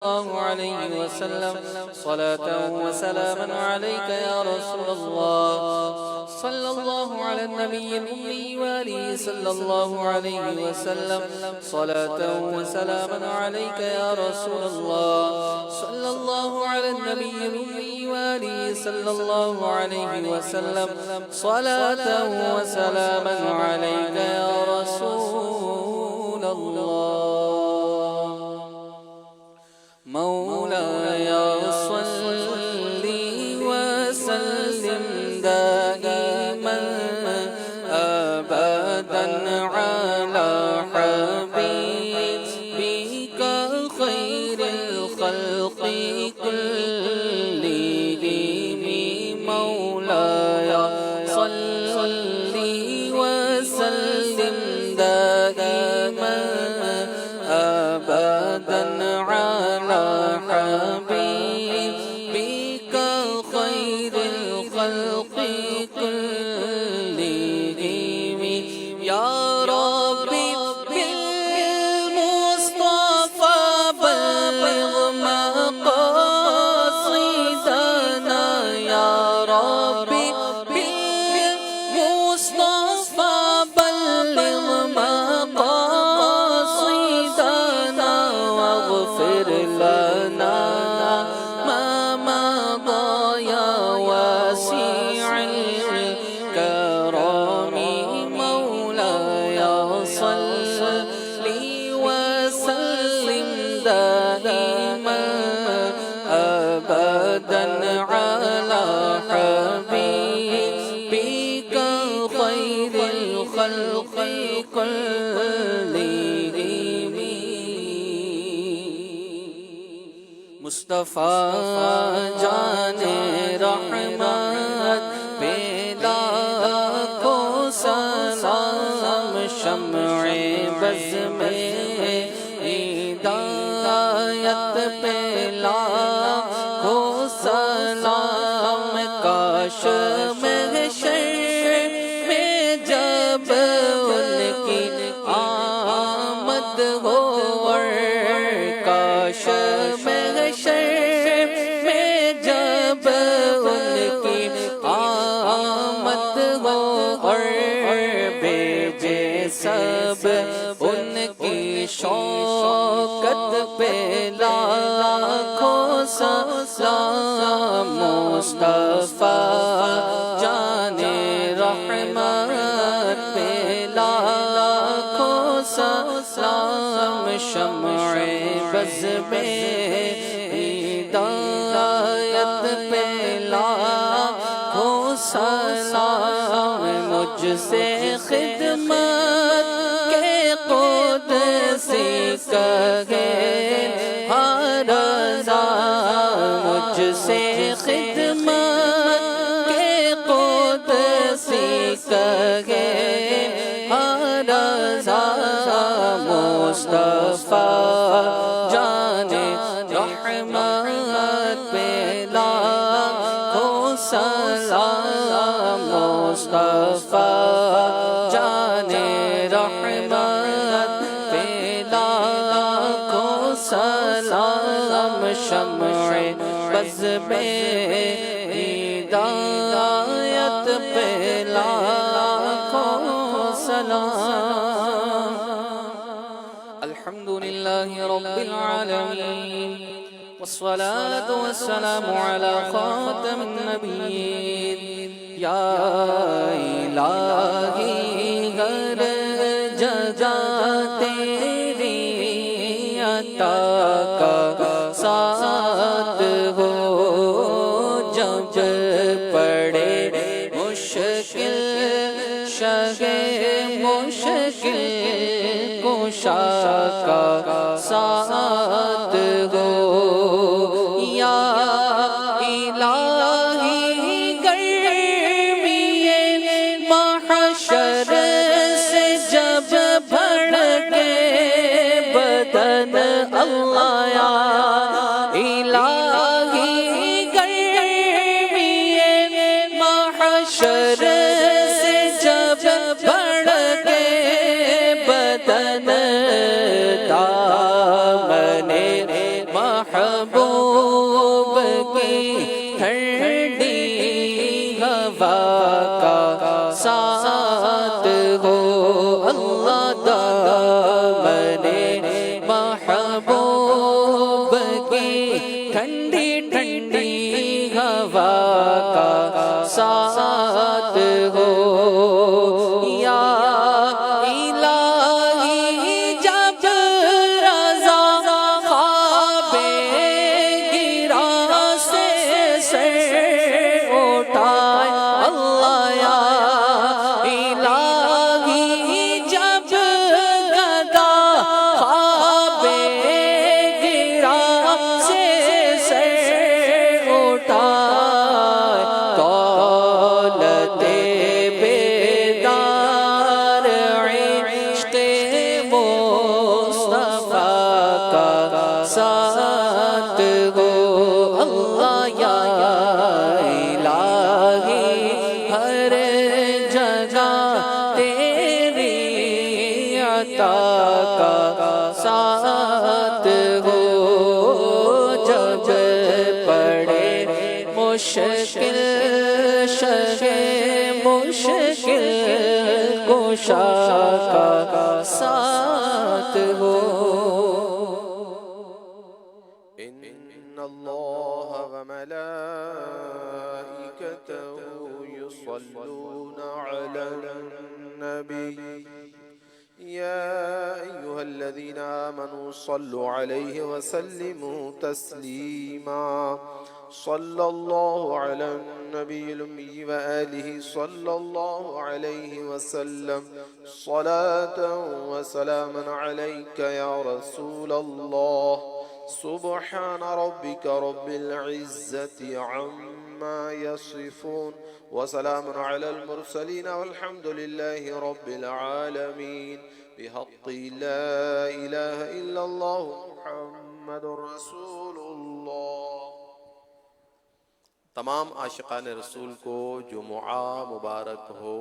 الله عليه وسلم صلاة وسلاما عليك يا رسول الله صلى الله على النبي الأمي وآله صلى الله عليه وسلم صلاة وسلاما عليك يا رسول الله صلى الله على النبي الأمي وآله صلى الله عليه وسلم صلاة وسلاما عليك يا رسول الله مولاي صل وسلم دائما أبدا على حبيبك خير الخلق كلهم مولاي صل وسلم دائما أبدا على حبيبك خير الخلق كلهم يا ربي بالمصطفى بلغ مقاصدنا يا ربي بالمصطفى بلغ مقاصدنا واغفر لنا ما مضى يا واسع الكرم مولاي صل وسلم دائما أبدا على حبيبك خير الخلق كلهم مصطفیٰ جان رحمت پہ لاکھوں سلام شمع بز میں ہدایت پہ لاکھوں سلام کاش محشر میں جب ان کی آمد ہو اور کاش محشر میں جب ان کی آمد ہو اور بھیجے سب ان کی شوکت پہ لاکھوں سلام مصطفیٰ جان رحمت پہ لاکھوں سلام شمع بز میں ہدایت پہ لاکھوں سلام مجھ سے خدمت کے قدسی کہے ہر رضا مجھ سے خدمت کے قدسی کہے ہر رضا مصطفیٰ جان رحمت پہ لاکھوں سلام مصطفیٰ جان رحمت پہ لاکھوں سلام شمع بز میں ہدایت پہ لاکھوں سلام الحمدللہ رب العالمین والصلاة والسلام على خاتم النبیین یا الہی ہر جگہ تیری عطا کا ساتھ ہو جب پڑے مشکل شہ مشکل کشا کا ساتھ ہو یا الہی گرمی محشر سے محبوب کی ٹھنڈی ہوا کا ساتھ ہو اللہ دامن محبوب کی ٹھنڈی ٹھنڈی ہوا کا ساتھ ہو یا الہی جب رضا خواب گرا سے سر اٹھائے اللہ یا الہی جب گدا خواب گرا سے سر اٹھائے دولت بیدار عشق مصطفیٰ کا ساتھ ہو اللہ یا الہی ہر جگہ تیری عطا کا ساتھ ہو جب پڑے مشکل شہ مشکل کشا کا ساتھ ہو إن الله وملائكته يصلون على النبي يا أيها الذين آمنوا صلوا عليه وسلموا تسليما صلى الله على النبي الأمي وآله صلى الله عليه وسلم صلاة وسلاما عليك يا رسول الله سبحان ربك رب العزة عما يصفون وسلام على المرسلين والحمد لله رب العالمين بحق لا إله إلا الله محمد رسول الله. تمام عاشقان رسول کو جمعہ مبارک ہو.